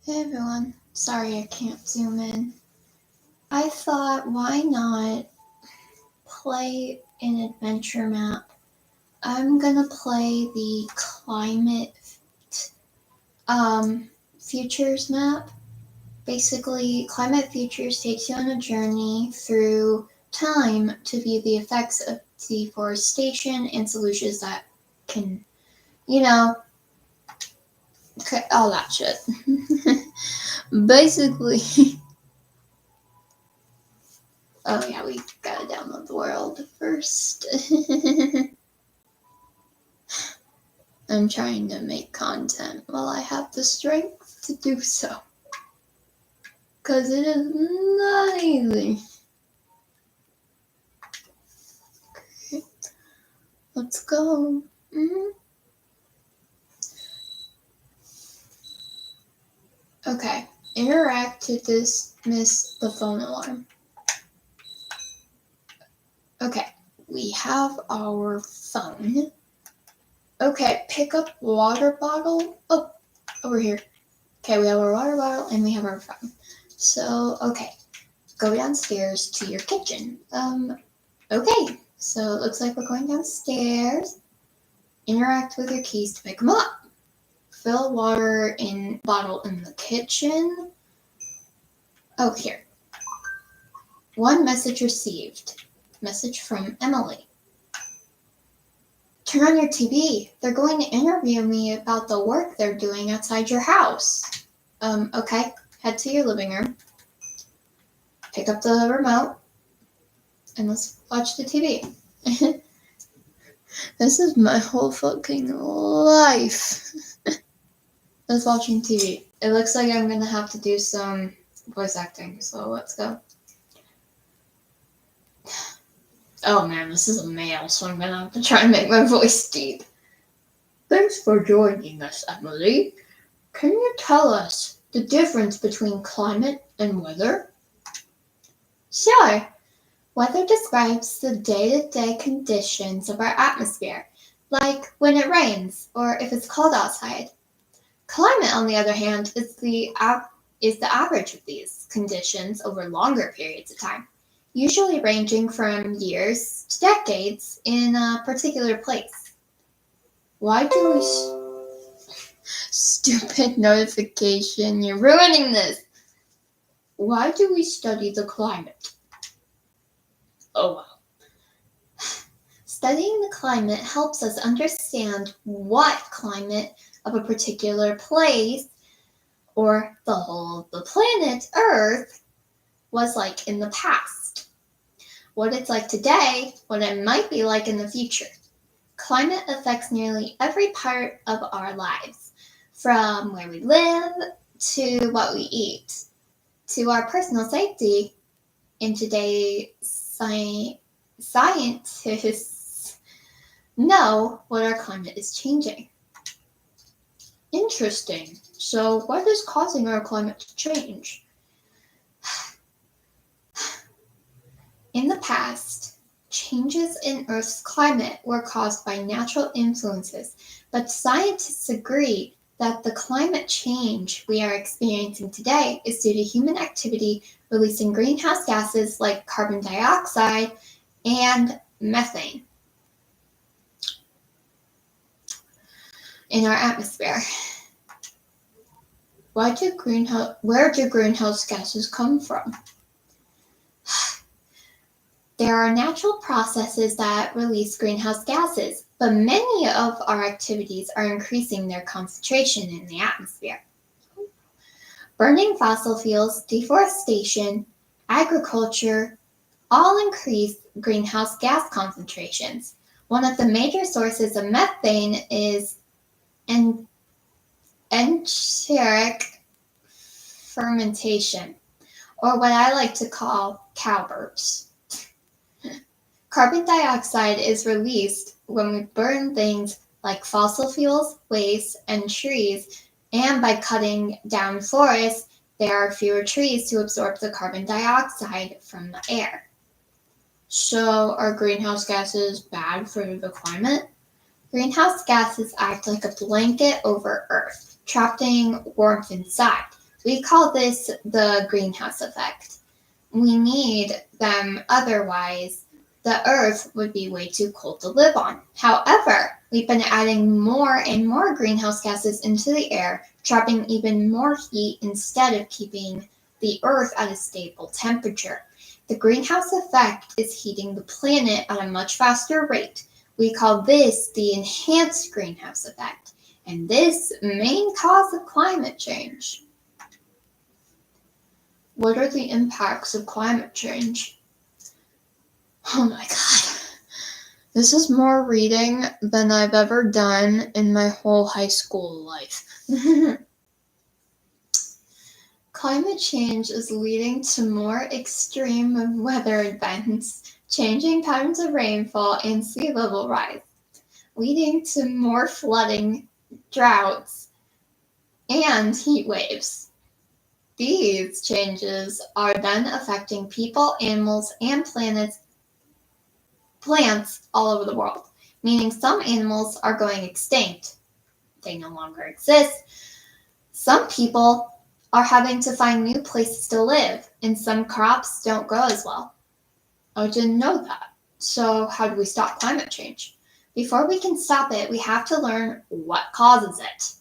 Hey everyone, sorry I can't zoom in. I thought, why not play an adventure map? I'm gonna play the climate futures map. Basically, climate futures takes you on a journey through time to view the effects of deforestation and solutions that can, all that shit. Basically, oh yeah, we gotta download the world first. I'm trying to make content while I have the strength to do so. Because it is not easy. Okay, let's go. Okay, interact to dismiss the phone alarm. Okay, we have our phone. Okay, pick up water bottle. Oh, over here. Okay, we have our water bottle and we have our phone. So, okay, go downstairs to your kitchen. Okay, so it looks like we're going downstairs. Interact with your keys to pick them up. Fill water in bottle in the kitchen. Oh, here. One message received. Message from Emily. Turn on your TV. They're going to interview me about the work they're doing outside your house. Okay. Head to your living room. Pick up the remote. And let's watch the TV. This is my whole fucking life. Just watching TV. It looks like I'm gonna have to do some voice acting, so let's go. Oh man, this is a male, so I'm gonna have to try and make my voice deep. Thanks for joining us, Emily. Can you tell us the difference between climate and weather? Sure. Weather describes the day-to-day conditions of our atmosphere, like when it rains or if it's cold outside. Climate, on the other hand, is the average of these conditions over longer periods of time, usually ranging from years to decades in a particular place. Why do we... Stupid notification, you're ruining this! Why do we study the climate? Oh well. Studying the climate helps us understand what climate of a particular place or the whole of the planet Earth was like in the past, what it's like today, what it might be like in the future. Climate affects nearly every part of our lives, from where we live to what we eat, to our personal safety. And today, scientists know what our climate is changing. Interesting. So what is causing our climate to change? In the past, changes in Earth's climate were caused by natural influences, but scientists agree that the climate change we are experiencing today is due to human activity releasing greenhouse gases like carbon dioxide and methane in our atmosphere. Where do greenhouse gases come from? There are natural processes that release greenhouse gases, but many of our activities are increasing their concentration in the atmosphere. Burning fossil fuels, deforestation, agriculture all increase greenhouse gas concentrations. One of the major sources of methane is enteric fermentation, or what I like to call cowbirds. Carbon dioxide is released when we burn things like fossil fuels, waste, and trees, and by cutting down forests, there are fewer trees to absorb the carbon dioxide from the air. So are greenhouse gases bad for the climate? Greenhouse gases act like a blanket over Earth, trapping warmth inside. We call this the greenhouse effect. We need them, otherwise the Earth would be way too cold to live on. However, we've been adding more and more greenhouse gases into the air, trapping even more heat instead of keeping the Earth at a stable temperature. The greenhouse effect is heating the planet at a much faster rate. We call this the enhanced greenhouse effect, and this main cause of climate change. What are the impacts of climate change? Oh my god. This is more reading than I've ever done in my whole high school life. Climate change is leading to more extreme weather events, changing patterns of rainfall and sea level rise, leading to more flooding, droughts, and heat waves. These changes are then affecting people, animals, and plants all over the world, meaning some animals are going extinct. They no longer exist. Some people are having to find new places to live, and some crops don't grow as well. I didn't know that. So how do we stop climate change? Before we can stop it, we have to learn what causes it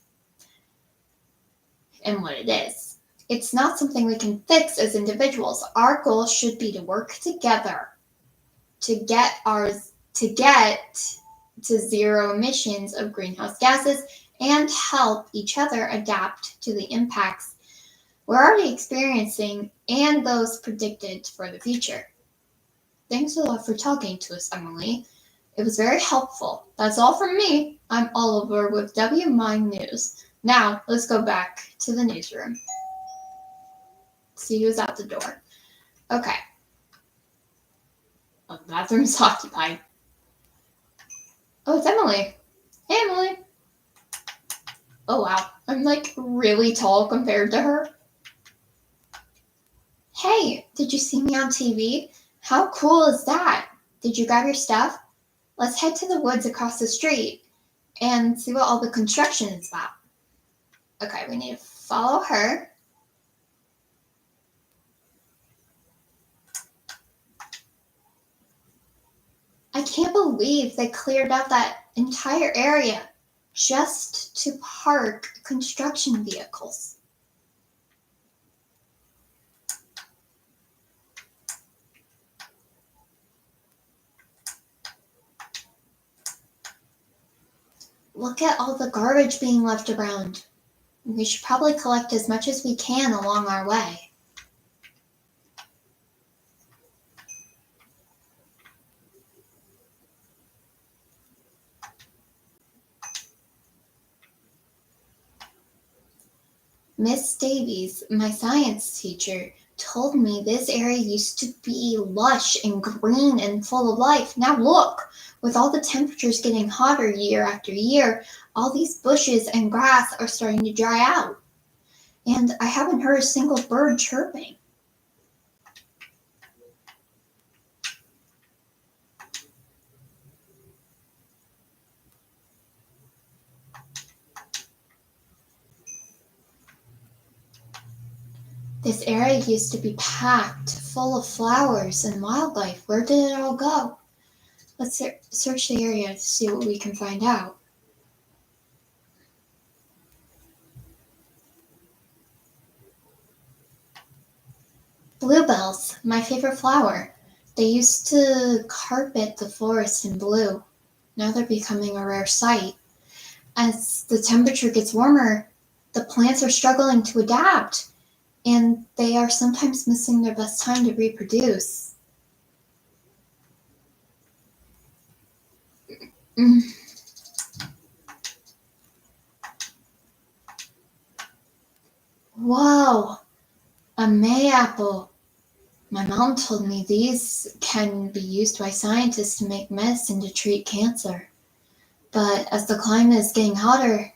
and what it is. It's not something we can fix as individuals. Our goal should be to work together to get to zero emissions of greenhouse gases and help each other adapt to the impacts we're already experiencing and those predicted for the future. Thanks a lot for talking to us, Emily. It was very helpful. That's all from me. I'm Oliver with WMind News. Now, let's go back to the newsroom. See who's at the door. Okay. Oh, the bathroom's occupied. Oh, it's Emily. Hey, Emily. Oh, wow. I'm like really tall compared to her. Hey, did you see me on TV? How cool is that? Did you grab your stuff? Let's head to the woods across the street and see what all the construction is about. Okay, we need to follow her. I can't believe they cleared out that entire area just to park construction vehicles. Look at all the garbage being left around. We should probably collect as much as we can along our way. Miss Davies, my science teacher, told me this area used to be lush and green and full of life. Now look, with all the temperatures getting hotter year after year, all these bushes and grass are starting to dry out. And I haven't heard a single bird chirping. This area used to be packed full of flowers and wildlife. Where did it all go? Let's search the area to see what we can find out. Bluebells, my favorite flower. They used to carpet the forest in blue. Now they're becoming a rare sight. As the temperature gets warmer, the plants are struggling to adapt, and they are sometimes missing their best time to reproduce. Mm. Whoa, a mayapple. My mom told me these can be used by scientists to make medicine to treat cancer. But as the climate is getting hotter,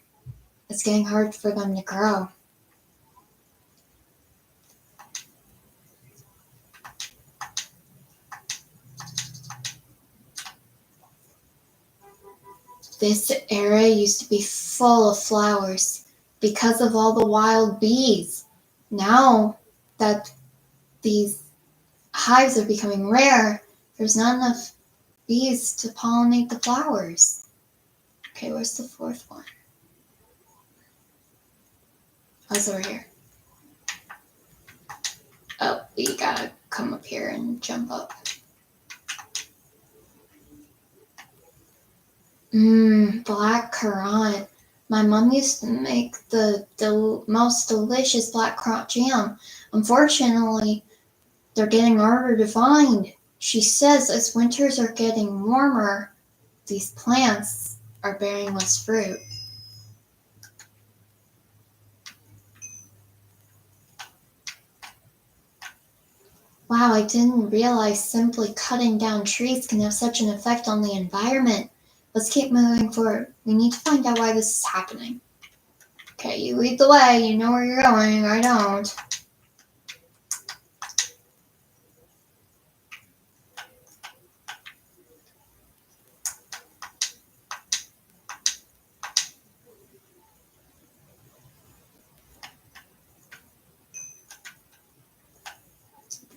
it's getting hard for them to grow. This area used to be full of flowers because of all the wild bees. Now that these hives are becoming rare, there's not enough bees to pollinate the flowers. Okay, where's the fourth one? Oh, it's over here. Oh, we gotta come up here and jump up. Black currant. My mom used to make the most delicious black currant jam. Unfortunately, they're getting harder to find. She says as winters are getting warmer, these plants are bearing less fruit. Wow, I didn't realize simply cutting down trees can have such an effect on the environment. Let's keep moving forward. We need to find out why this is happening. Okay, you lead the way. You know where you're going. I don't.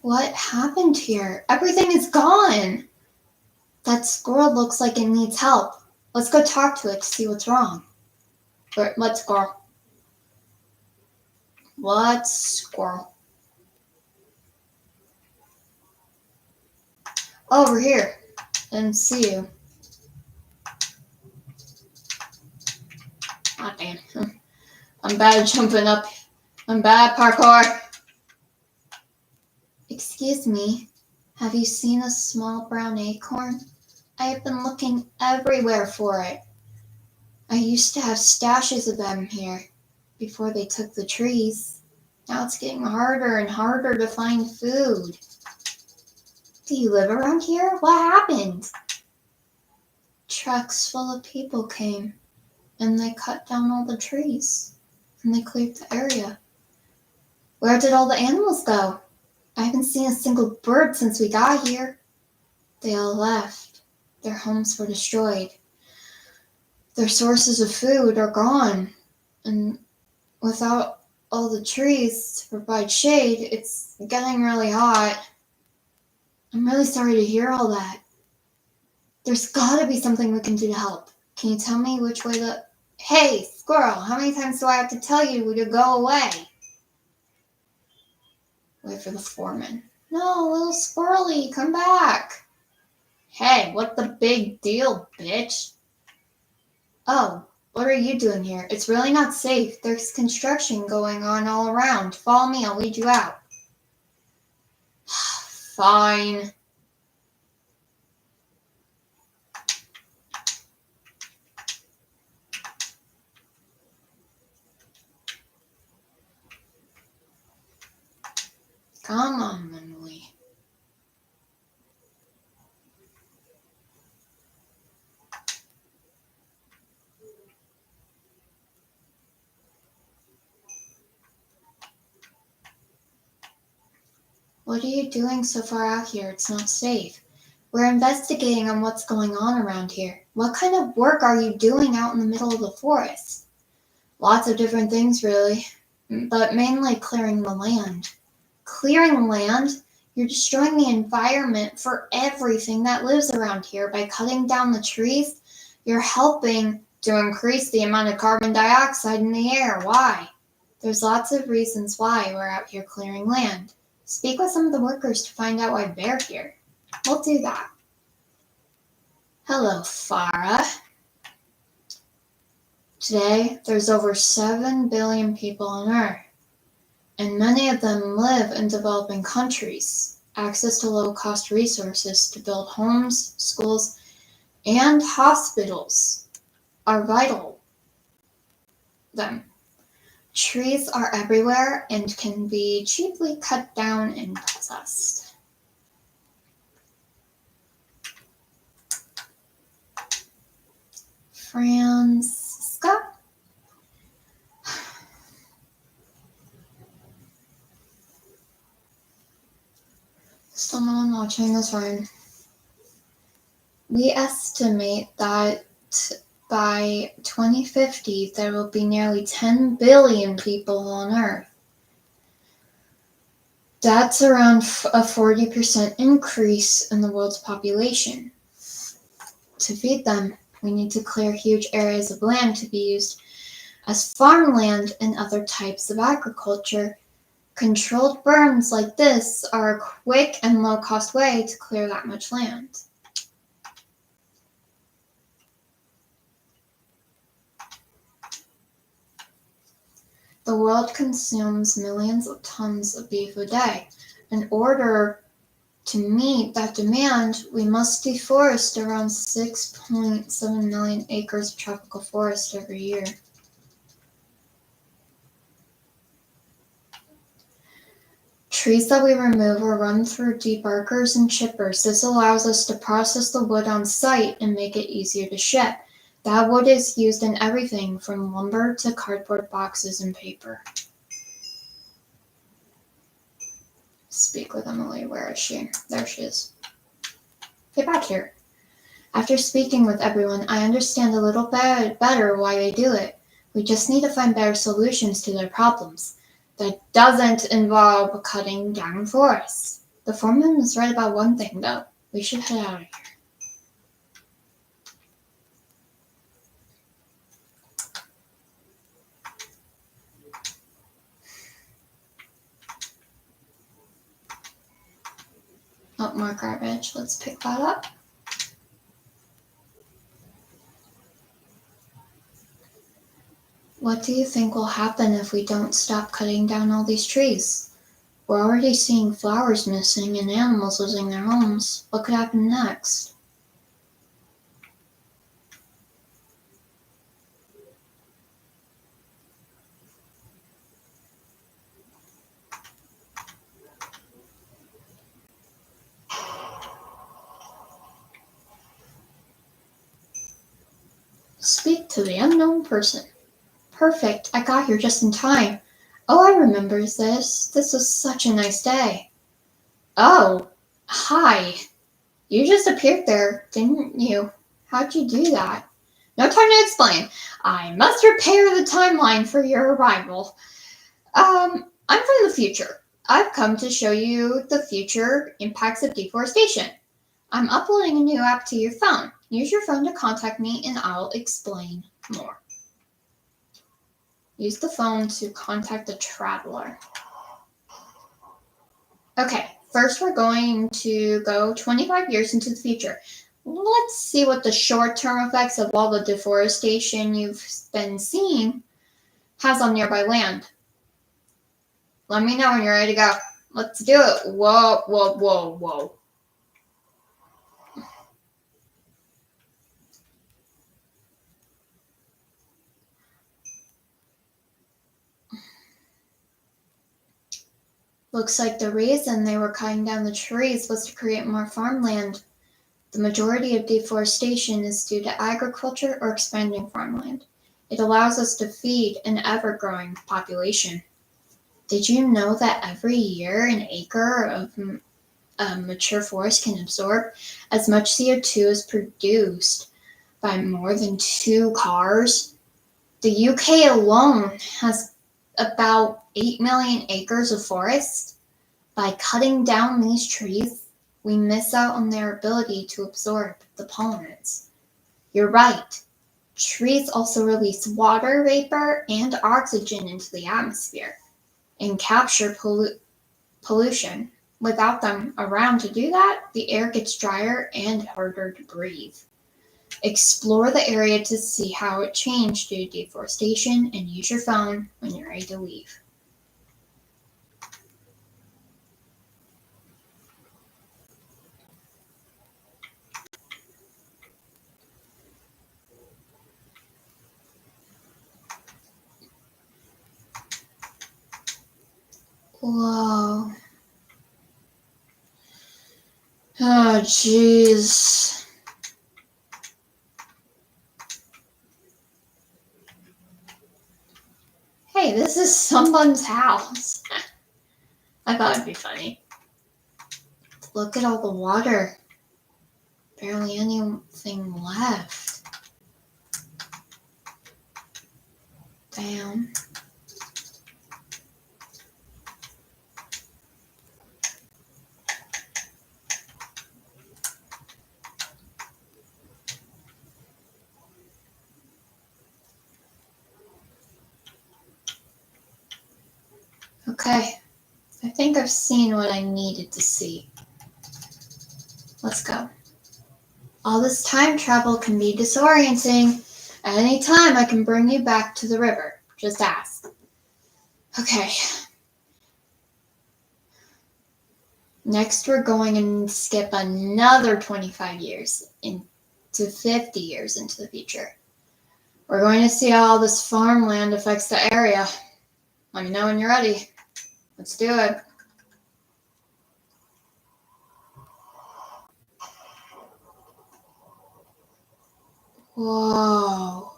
What happened here? Everything is gone. That squirrel looks like it needs help. Let's go talk to it to see what's wrong. What squirrel? What squirrel? Over here. Didn't see you. Ah, damn. I'm bad at jumping up. I'm bad at parkour. Excuse me. Have you seen a small brown acorn? I have been looking everywhere for it. I used to have stashes of them here before they took the trees. Now it's getting harder and harder to find food. Do you live around here? What happened? Trucks full of people came, and they cut down all the trees, and they cleared the area. Where did all the animals go? I haven't seen a single bird since we got here. They all left. Their homes were destroyed. Their sources of food are gone. And without all the trees to provide shade, it's getting really hot. I'm really sorry to hear all that. There's gotta be something we can do to help. Can you tell me which way the... Hey, squirrel, how many times do I have to tell you to go away? Wait for the foreman. No, little squirrely, come back. Hey, what the big deal, bitch? Oh, what are you doing here? It's really not safe. There's construction going on all around. Follow me, I'll lead you out. Fine. Come on, Emily. What are you doing so far out here? It's not safe. We're investigating on what's going on around here. What kind of work are you doing out in the middle of the forest? Lots of different things, really, but mainly clearing the land. Clearing land? You're destroying the environment for everything that lives around here. By cutting down the trees, you're helping to increase the amount of carbon dioxide in the air. Why? There's lots of reasons why we're out here clearing land. Speak with some of the workers to find out why they're here. We'll do that. Hello, Farah. Today, there's over 7 billion people on Earth, and many of them live in developing countries. Access to low-cost resources to build homes, schools, and hospitals are vital to them. Trees are everywhere and can be cheaply cut down and processed. Francisca? Still no one watching, that's fine. We estimate that by 2050 there will be nearly 10 billion people on Earth. That's around a 40% increase in the world's population. To feed them, we need to clear huge areas of land to be used as farmland and other types of agriculture. Controlled burns like this are a quick and low-cost way to clear that much land. The world consumes millions of tons of beef a day. In order to meet that demand, we must deforest around 6.7 million acres of tropical forest every year. Trees that we remove are run through debarkers and chippers. This allows us to process the wood on site and make it easier to ship. That wood is used in everything from lumber to cardboard boxes and paper. Speak with Emily. Where is she? There she is. Get back here. After speaking with everyone, I understand a little bit better why they do it. We just need to find better solutions to their problems. That doesn't involve cutting down forests. The foreman is right about one thing, though. We should head out of here. Oh, more garbage. Let's pick that up. What do you think will happen if we don't stop cutting down all these trees? We're already seeing flowers missing and animals losing their homes. What could happen next? Speak to the unknown person. Perfect, I got here just in time. Oh, I remember this. This was such a nice day. Oh, hi. You just appeared there, didn't you? How'd you do that? No time to explain. I must prepare the timeline for your arrival. I'm from the future. I've come to show you the future impacts of deforestation. I'm uploading a new app to your phone. Use your phone to contact me and I'll explain more. Use the phone to contact the traveler. Okay, first we're going to go 25 years into the future. Let's see what the short-term effects of all the deforestation you've been seeing has on nearby land. Let me know when you're ready to go. Let's do it. Whoa, whoa, whoa, whoa. Looks like the reason they were cutting down the trees was to create more farmland. The majority of deforestation is due to agriculture or expanding farmland. It allows us to feed an ever-growing population. Did you know that every year an acre of mature forest can absorb as much CO2 as produced by more than 2 cars? The UK alone has about 8 million acres of forest. By cutting down these trees, we miss out on their ability to absorb the pollutants. You're right. Trees also release water vapor and oxygen into the atmosphere and capture pollution. Without them around to do that, the air gets drier and harder to breathe. Explore the area to see how it changed due to deforestation and use your phone when you're ready to leave. Whoa. Oh, jeez. Hey, this is someone's house. I thought it'd be funny. Look at all the water. Barely anything left. Damn. Okay, I think I've seen what I needed to see. Let's go. All this time travel can be disorienting. At any time, I can bring you back to the river. Just ask. Okay. Next, we're going to skip another 25 years into 50 years into the future. We're going to see how all this farmland affects the area. Let me know when you're ready. Let's do it. Whoa.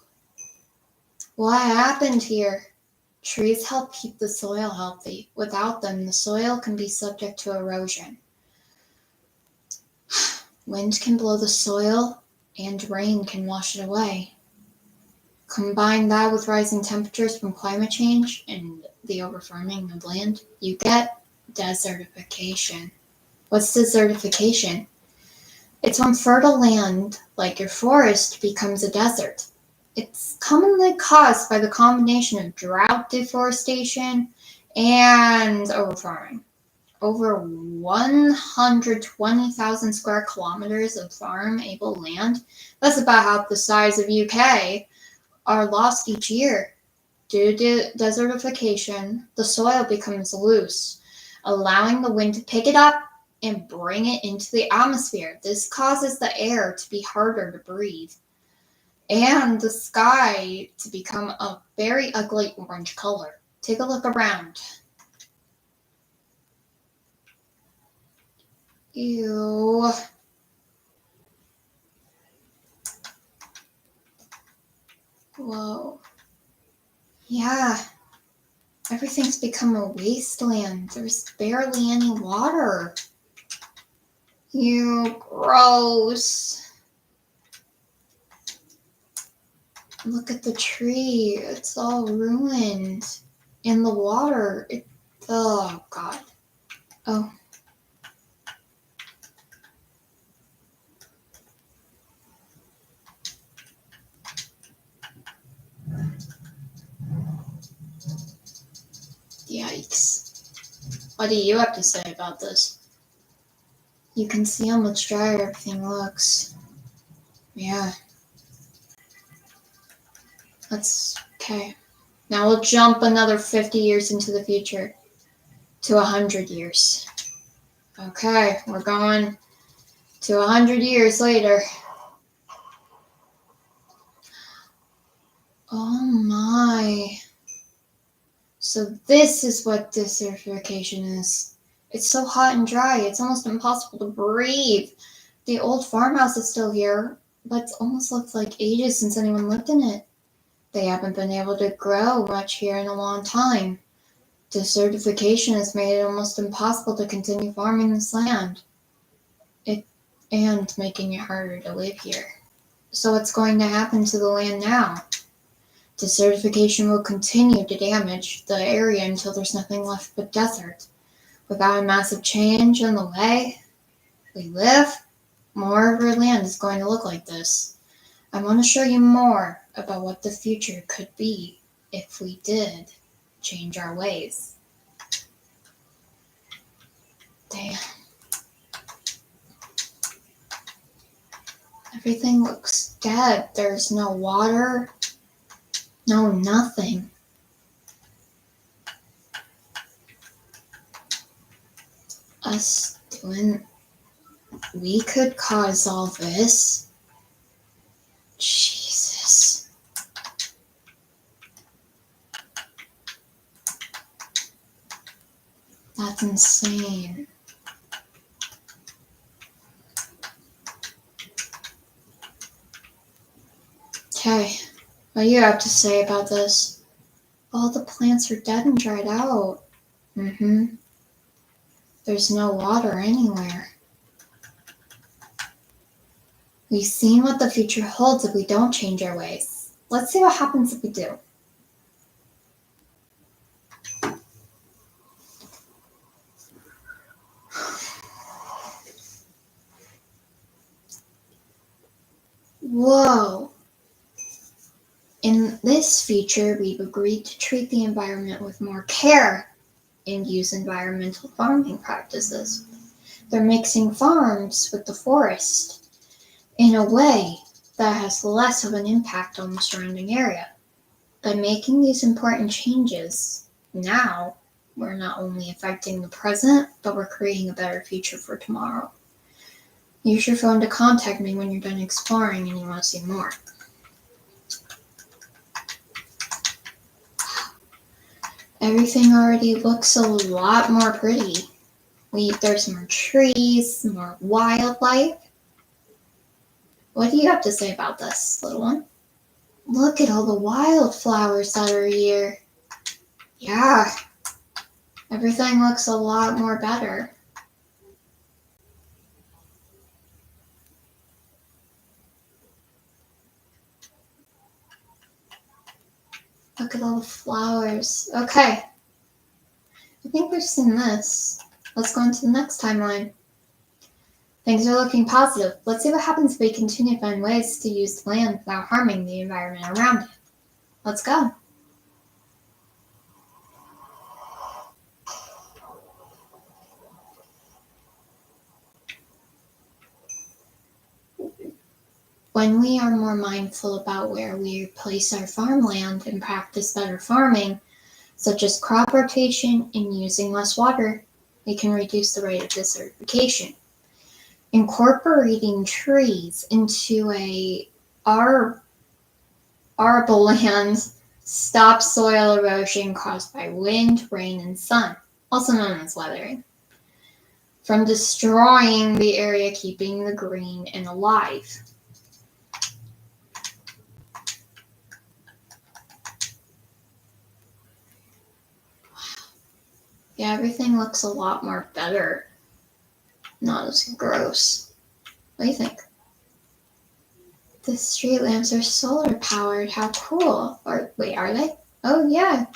What happened here? Trees help keep the soil healthy. Without them, the soil can be subject to erosion. Wind can blow the soil, and rain can wash it away. Combine that with rising temperatures from climate change and the overfarming of land, you get desertification. What's desertification? It's when fertile land, like your forest, becomes a desert. It's commonly caused by the combination of drought, deforestation, and overfarming. Over 120,000 square kilometers of farm-able land, that's about half the size of UK, are lost each year. Due to desertification, the soil becomes loose, allowing the wind to pick it up and bring it into the atmosphere. This causes the air to be harder to breathe and the sky to become a very ugly orange color. Take a look around. Ew. Whoa. Yeah. Everything's become a wasteland. There's barely any water. Ew, gross. Look at the tree. It's all ruined. And the water. Oh, God. Oh. Yikes. What do you have to say about this? You can see how much drier everything looks. Yeah. That's okay. Now we'll jump another 50 years into the future to 100 years. Okay, we're going to 100 years later. Oh my. So this is what desertification is. It's so hot and dry, it's almost impossible to breathe. The old farmhouse is still here, but it almost looks like ages since anyone lived in it. They haven't been able to grow much here in a long time. Desertification has made it almost impossible to continue farming this land. And making it harder to live here. So what's going to happen to the land now? Desertification will continue to damage the area until there's nothing left but desert. Without a massive change in the way we live, more of our land is going to look like this. I want to show you more about what the future could be if we did change our ways. Damn. Everything looks dead. There's no water. No, nothing. We could cause all this. Jesus. That's insane. Okay, what do you have to say about this? All the plants are dead and dried out. There's no water anywhere. We've seen what the future holds if we don't change our ways. Let's see what happens if we do. Whoa. In this future, we've agreed to treat the environment with more care. and use environmental farming practices. They're mixing farms with the forest in a way that has less of an impact on the surrounding area. By making these important changes now, we're not only affecting the present, but we're creating a better future for tomorrow. Use your phone to contact me when you're done exploring and you want to see more. Everything already looks a lot more pretty. There's more trees, more wildlife. What do you have to say about this, little one? Look at all the wildflowers that are here. Yeah, everything looks a lot more better. Look at all the flowers. Okay, I think we've seen this. Let's go into the next timeline. Things are looking positive. Let's see what happens if we continue to find ways to use the land without harming the environment around it. Let's go. When we are more mindful about where we place our farmland and practice better farming, such as crop rotation and using less water, we can reduce the rate of desertification. Incorporating trees into arable land stops soil erosion caused by wind, rain, and sun, also known as weathering, from destroying the area, keeping the green and alive. Yeah, everything looks a lot more better. Not as gross. What do you think? The street lamps are solar powered. How cool. Or wait, are they? Oh yeah.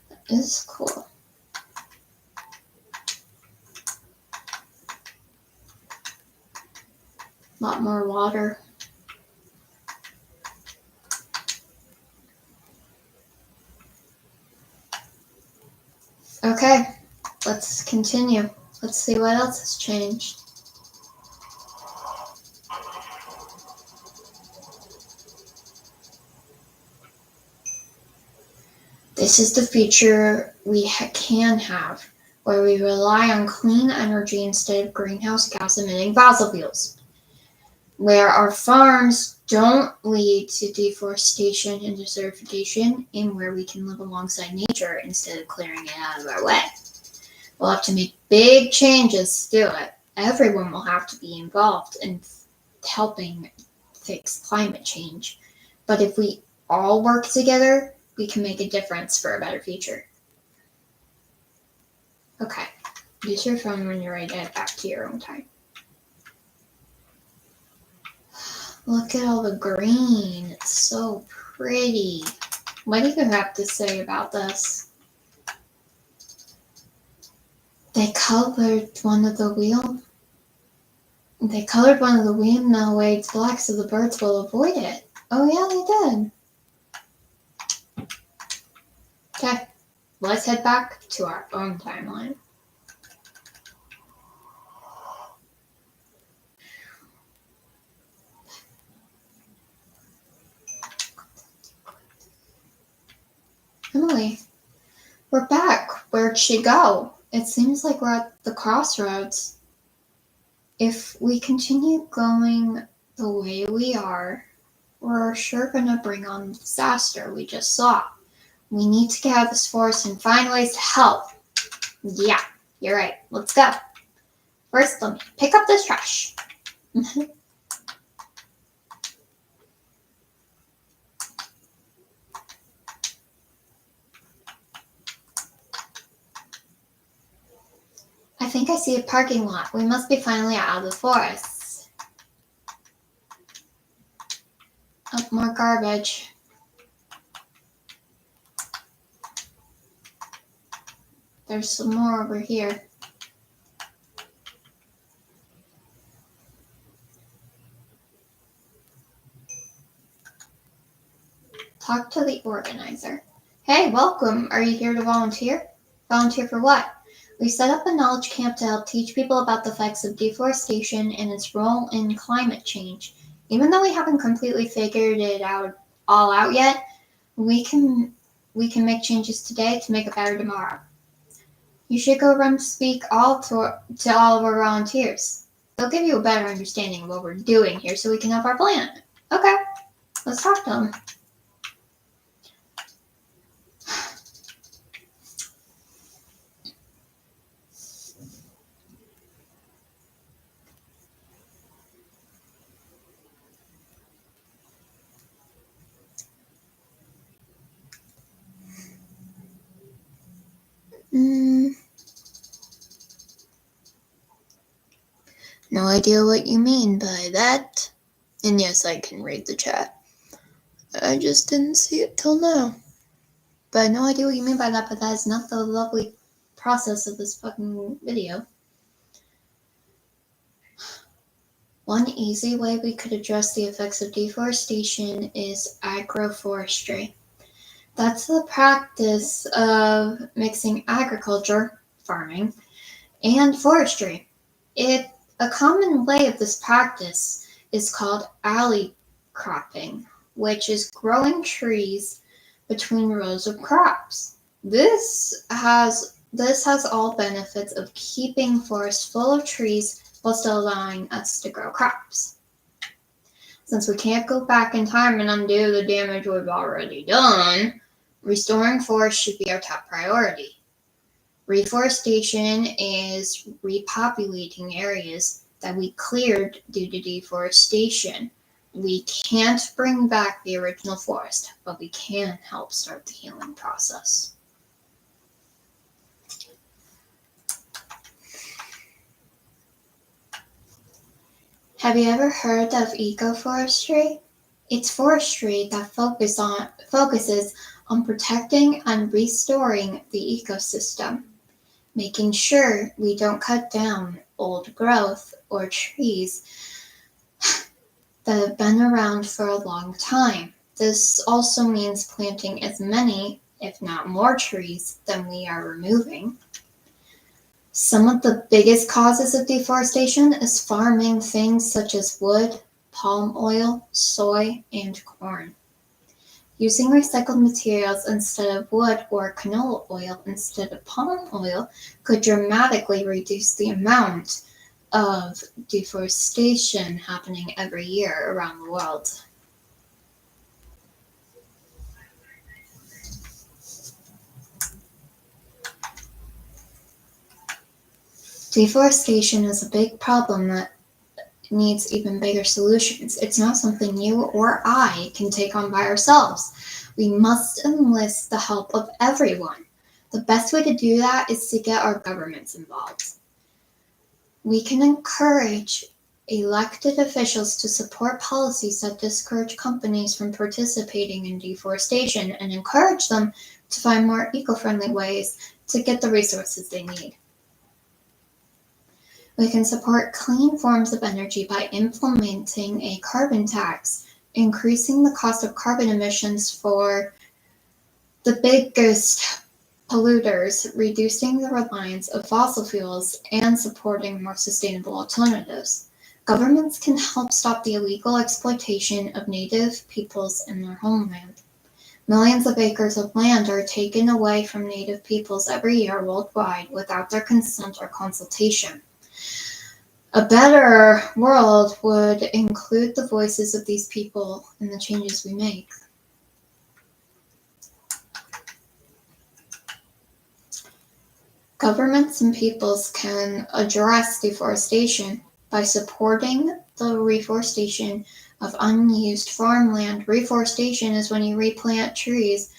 That is cool. A lot more water. Okay, let's continue. Let's see what else has changed. This is the future we can have, where we rely on clean energy instead of greenhouse gas emitting fossil fuels, where our farms don't lead to deforestation and desertification, and where we can live alongside nature instead of clearing it out of our way. We'll have to make big changes to do it. Everyone will have to be involved in helping fix climate change. But if we all work together, we can make a difference for a better future. Okay, use your phone when you're ready to head back to your own time. Look at all the green. It's so pretty. What do you have to say about this? They colored one of the windmills black so the birds will avoid it. Oh yeah, they did. Okay, let's head back to our own timeline. Emily, we're back. Where'd she go? It seems like we're at the crossroads. If we continue going the way we are, we're sure gonna bring on the disaster we just saw. We need to get out of this forest and find ways to help. Yeah, you're right. Let's go. First, let me pick up this trash. I think I see a parking lot. We must be finally out of the forest. Oh, more garbage. There's some more over here. Talk to the organizer. Hey, welcome. Are you here to volunteer? Volunteer for what? We set up a knowledge camp to help teach people about the effects of deforestation and its role in climate change. Even though we haven't completely figured it out all out yet, we can we can make changes today to make it better tomorrow. You should go around and speak to all of our volunteers. They'll give you a better understanding of what we're doing here so we can help our planet. Okay, let's talk to them. No idea what you mean by that. And yes, I can read the chat. I just didn't see it till now. But I have no idea what you mean by that, but that is not the lovely process of this fucking video. One easy way we could address the effects of deforestation is agroforestry. That's the practice of mixing agriculture, farming, and forestry. A common way of this practice is called alley cropping, which is growing trees between rows of crops. This has all benefits of keeping forests full of trees while still allowing us to grow crops. Since we can't go back in time and undo the damage we've already done, restoring forests should be our top priority. Reforestation is repopulating areas that we cleared due to deforestation. We can't bring back the original forest, but we can help start the healing process. Have you ever heard of ecoforestry? It's forestry that focuses on protecting and restoring the ecosystem, making sure we don't cut down old growth or trees that have been around for a long time. This also means planting as many, if not more, trees than we are removing. Some of the biggest causes of deforestation is farming things such as wood, palm oil, soy, and corn. Using recycled materials instead of wood or canola oil instead of palm oil could dramatically reduce the amount of deforestation happening every year around the world. Deforestation is a big problem that needs even bigger solutions. It's not something you or I can take on by ourselves. We must enlist the help of everyone. The best way to do that is to get our governments involved. We can encourage elected officials to support policies that discourage companies from participating in deforestation and encourage them to find more eco-friendly ways to get the resources they need. We can support clean forms of energy by implementing a carbon tax, increasing the cost of carbon emissions for the biggest polluters, reducing the reliance of fossil fuels, and supporting more sustainable alternatives. Governments can help stop the illegal exploitation of native peoples in their homeland. Millions of acres of land are taken away from native peoples every year worldwide without their consent or consultation. A better world would include the voices of these people in the changes we make. Governments and peoples can address deforestation by supporting the reforestation of unused farmland. Reforestation is when you replant trees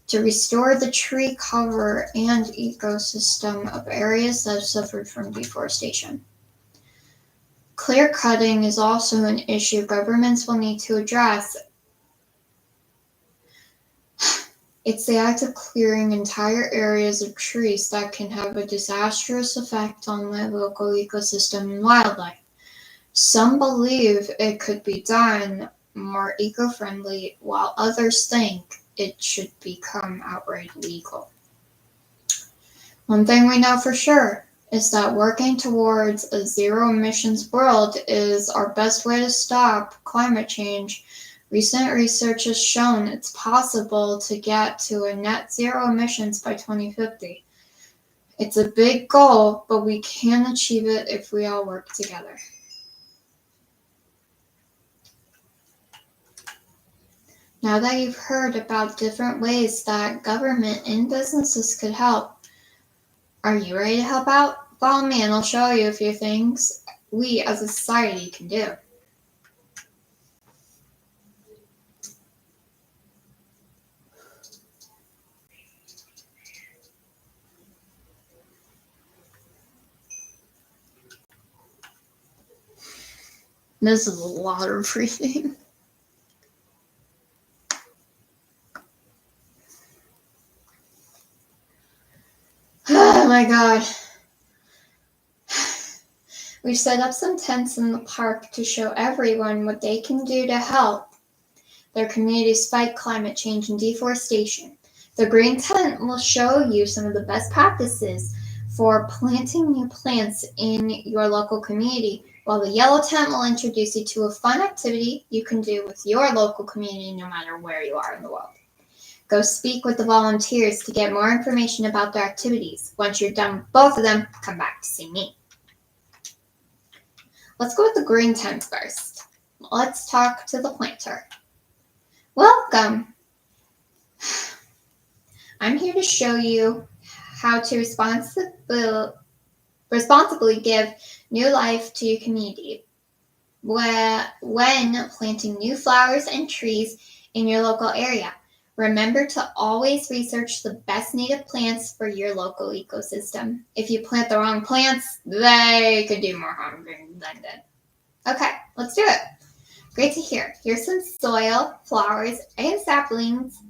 to restore the tree cover and ecosystem of areas that have suffered from deforestation. Clear cutting is also an issue governments will need to address. It's the act of clearing entire areas of trees that can have a disastrous effect on the local ecosystem and wildlife. Some believe it could be done more eco-friendly, while others think it should become outright legal. One thing we know for sure is that working towards a zero-emissions world is our best way to stop climate change. Recent research has shown it's possible to get to a net zero emissions by 2050. It's a big goal, but we can achieve it if we all work together. Now that you've heard about different ways that government and businesses could help, are you ready to help out? Follow me and I'll show you a few things we as a society can do. This is a lot of reading. Oh my god. We've set up some tents in the park to show everyone what they can do to help their communities fight climate change and deforestation. The green tent will show you some of the best practices for planting new plants in your local community, while the yellow tent will introduce you to a fun activity you can do with your local community no matter where you are in the world. Go speak with the volunteers to get more information about their activities. Once you're done with both of them, come back to see me. Let's go with the green tent first. Let's talk to the planter. Welcome. I'm here to show you how to responsibly give new life to your community when planting new flowers and trees in your local area. Remember to always research the best native plants for your local ecosystem. If you plant the wrong plants, they could do more harm than good. Okay, let's do it. Great to hear. Here's some soil, flowers, and saplings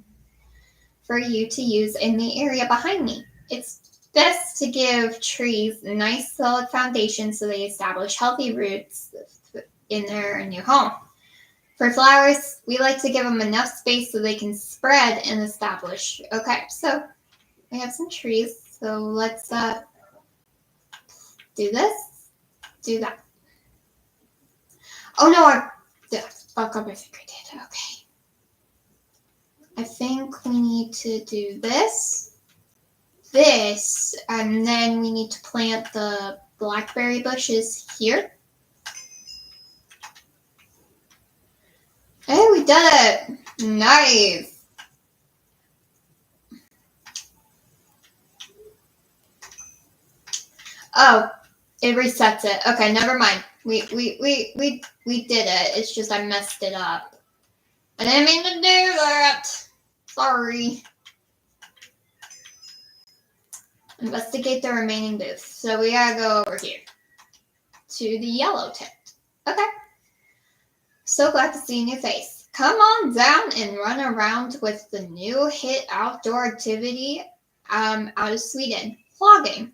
for you to use in the area behind me. It's best to give trees a nice solid foundation so they establish healthy roots in their new home. For flowers, we like to give them enough space so they can spread and establish. Okay, so we have some trees. So let's do this, do that. Oh no, I fuck up. I think I did. Okay. I think we need to do this, and then we need to plant the blackberry bushes here. Hey, we did it! Nice! Oh, it resets it. Okay, never mind. We did it. It's just I messed it up. I didn't mean to do that. Sorry. Investigate the remaining booths. So we gotta go over here to the yellow tent. Okay. So glad to see a new face. Come on down and run around with the new hit outdoor activity out of Sweden, plogging.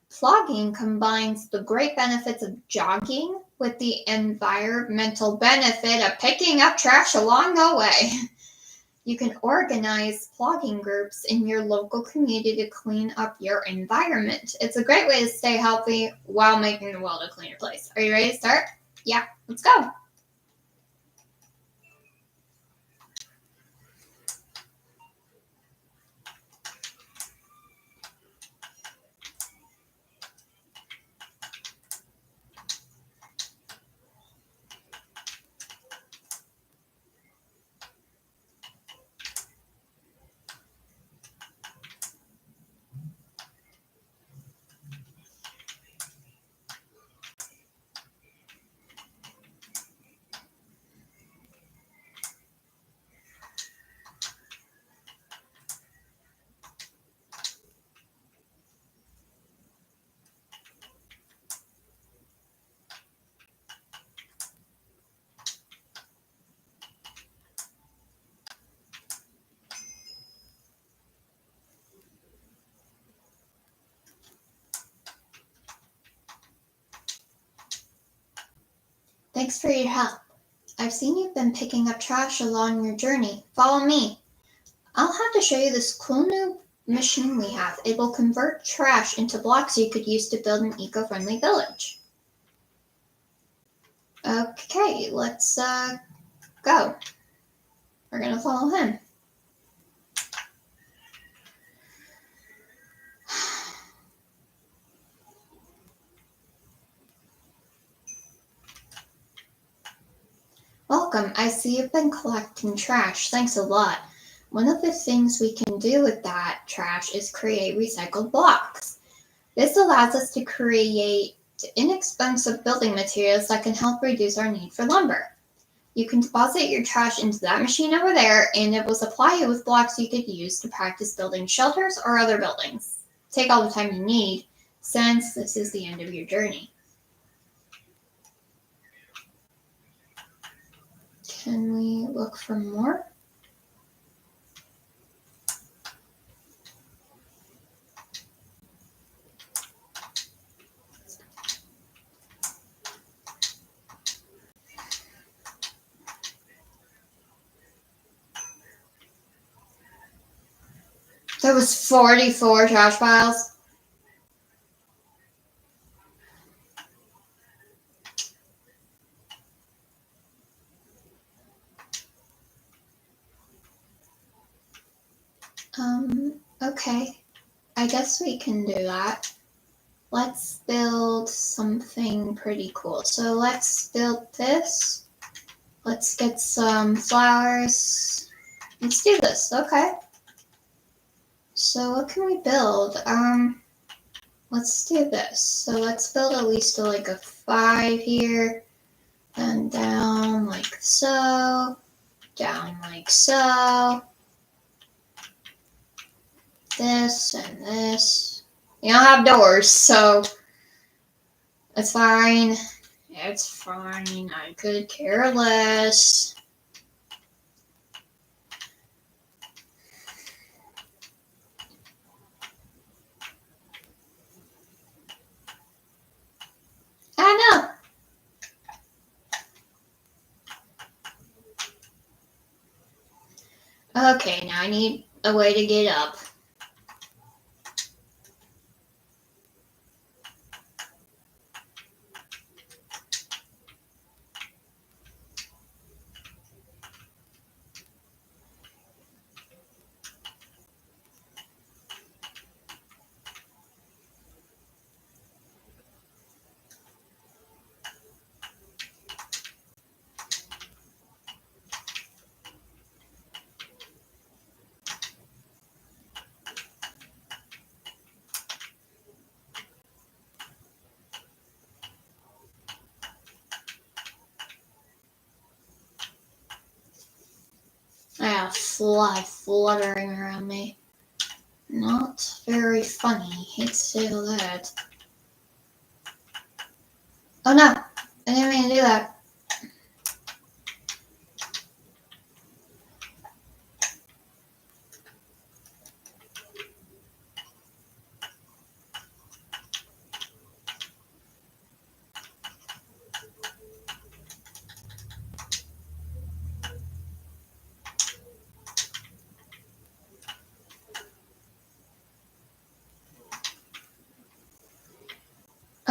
Plogging combines the great benefits of jogging with the environmental benefit of picking up trash along the way. You can organize plogging groups in your local community to clean up your environment. It's a great way to stay healthy while making the world a cleaner place. Are you ready to start? Yeah, let's go. Thanks for your help. I've seen you've been picking up trash along your journey. Follow me. I'll have to show you this cool new machine we have. It will convert trash into blocks you could use to build an eco-friendly village. Okay, let's go. We're gonna follow him. Welcome. I see you've been collecting trash. Thanks a lot. One of the things we can do with that trash is create recycled blocks. This allows us to create inexpensive building materials that can help reduce our need for lumber. You can deposit your trash into that machine over there, and it will supply you with blocks you could use to practice building shelters or other buildings. Take all the time you need, since this is the end of your journey. Can we look for more? There was 44 trash piles. Okay. I guess we can do that. Let's build something pretty cool. So let's build this. Let's get some flowers. Let's do this. Okay. So what can we build? Let's do this. So let's build at least like a 5 here, and down like so, down like so. This and this. You don't have doors, so it's fine. It's fine. I could care less. I know. Okay, now I need a way to get up. I have a fly fluttering around me. Not very funny, hate to say that. Oh no, I didn't mean to do that.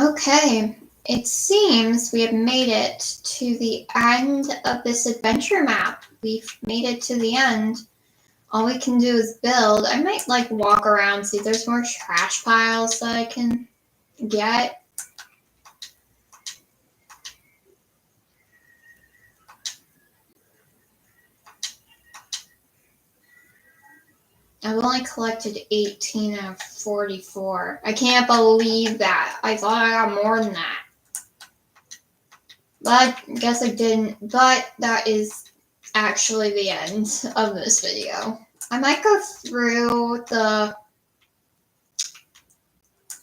Okay, it seems we have made it to the end of this adventure map. We've made it to the end. All we can do is build. I might like walk around, see if there's more trash piles that I can get. I've only collected 18 out of 44. I can't believe that. I thought I got more than that. But I guess I didn't. But that is actually the end of this video. I might go through the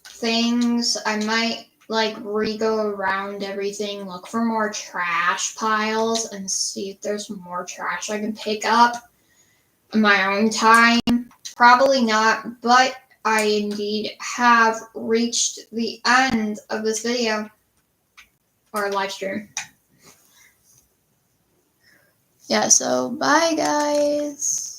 things. I might like re-go around everything, look for more trash piles, and see if there's more trash I can pick up in my own time. Probably not, but I indeed have reached the end of this video or live stream. Yeah, so bye guys.